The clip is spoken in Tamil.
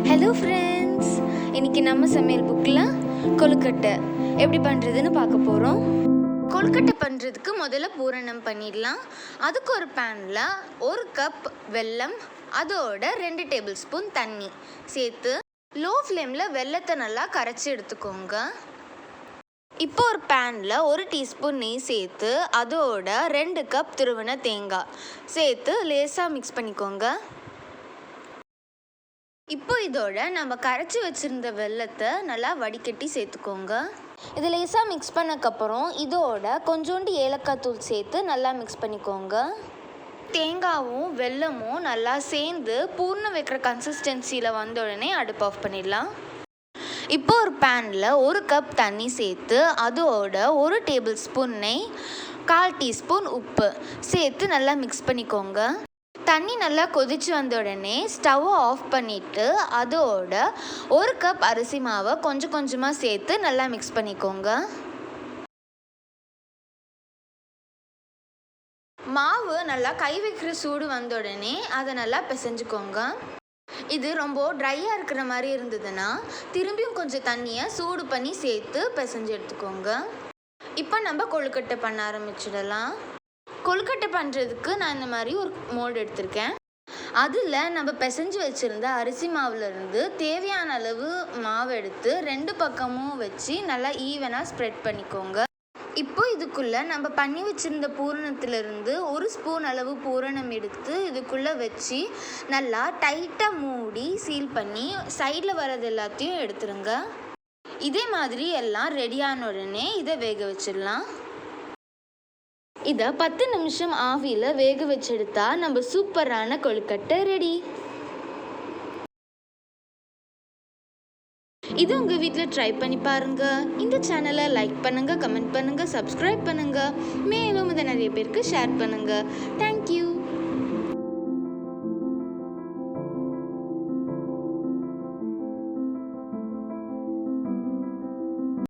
ஹலோ ஃப்ரெண்ட்ஸ், இன்றைக்கி நம்ம சமையல் புக்கில் கொழுக்கட்டை எப்படி பண்ணுறதுன்னு பார்க்க போகிறோம். கொழுக்கட்டை பண்ணுறதுக்கு முதல்ல பூரணம் பண்ணிடலாம். அதுக்கு ஒரு பேனில் 1 கப் வெல்லம், அதோட 2 டேபிள் ஸ்பூன் தண்ணி சேர்த்து லோ ஃப்ளேமில் வெல்லத்தை நல்லா கரைச்சி எடுத்துக்கோங்க. இப்போ ஒரு பேனில் 1 டீஸ்பூன் நெய் சேர்த்து அதோட 2 கப் துருவின தேங்காய் சேர்த்து லேசாக மிக்ஸ் பண்ணிக்கோங்க. இப்போ இதோட நம்ம கரைச்சி வச்சுருந்த வெல்லத்தை நல்லா வடிகட்டி சேர்த்துக்கோங்க. இது லேசாக மிக்ஸ் பண்ணக்கப்புறம் இதோட கொஞ்சோண்டு ஏலக்காய் தூள் சேர்த்து நல்லா மிக்ஸ் பண்ணிக்கோங்க. தேங்காயும் வெல்லமும் நல்லா சேர்ந்து பூர்ணம் வைக்கிற கன்சிஸ்டன்சியில் வந்த உடனே அடுப்பு ஆஃப் பண்ணிடலாம். இப்போ ஒரு பேனில் 1 கப் தண்ணி சேர்த்து அதோட 1 டேபிள் ஸ்பூன் நெய், 1/4 டீஸ்பூன் உப்பு சேர்த்து நல்லா மிக்ஸ் பண்ணிக்கோங்க. தண்ணி நல்லா கொதிச்சு வந்த உடனே ஸ்டவ்வை ஆஃப் பண்ணிவிட்டு அதோட 1 கப் அரிசி மாவை கொஞ்சம் கொஞ்சமாக சேர்த்து நல்லா மிக்ஸ் பண்ணிக்கோங்க. மாவு நல்லா கை வைக்கிற சூடு வந்த உடனே அதை நல்லா பிசைஞ்சுக்கோங்க. இது ரொம்ப ட்ரையாக இருக்கிற மாதிரி இருந்ததுன்னா திரும்பியும் கொஞ்சம் தண்ணியை சூடு பண்ணி சேர்த்து பிசைஞ்சு எடுத்துக்கோங்க. இப்போ நம்ம கொழுக்கட்டை பண்ண ஆரம்பிச்சிடலாம். கொழுக்கட்டை பண்ணுறதுக்கு நான் இந்த மாதிரி ஒரு மோல்டு எடுத்திருக்கேன். அதில் நம்ம பிசைஞ்சு வச்சுருந்த அரிசி மாவுலேருந்து தேவையான அளவு மாவு எடுத்து 2 பக்கமும் வச்சு நல்லா ஈவனாக ஸ்ப்ரெட் பண்ணிக்கோங்க. இப்போ இதுக்குள்ளே நம்ம பண்ணி வச்சுருந்த பூரணத்திலிருந்து 1 ஸ்பூன் அளவு பூரணம் எடுத்து இதுக்குள்ளே வச்சு நல்லா டைட்டாக மூடி சீல் பண்ணி சைடில் வர்றது எல்லாத்தையும் எடுத்துருங்க. இதே மாதிரி எல்லாம் ரெடியான உடனே இதை வேக வச்சிடலாம். இதை 10 நிமிஷம் ஆவியில் வேக வச்செடுத்தா நம்ம சூப்பரான கொழுக்கட்டை ரெடி. இது உங்கள் வீட்டில் ட்ரை பண்ணி பாருங்கள். இந்த சேனலை லைக் பண்ணுங்கள், கமெண்ட் பண்ணுங்கள், சப்ஸ்கிரைப் பண்ணுங்கள். மேலும் இதை நிறைய பேருக்கு ஷேர் பண்ணுங்கள். தேங்க்யூ.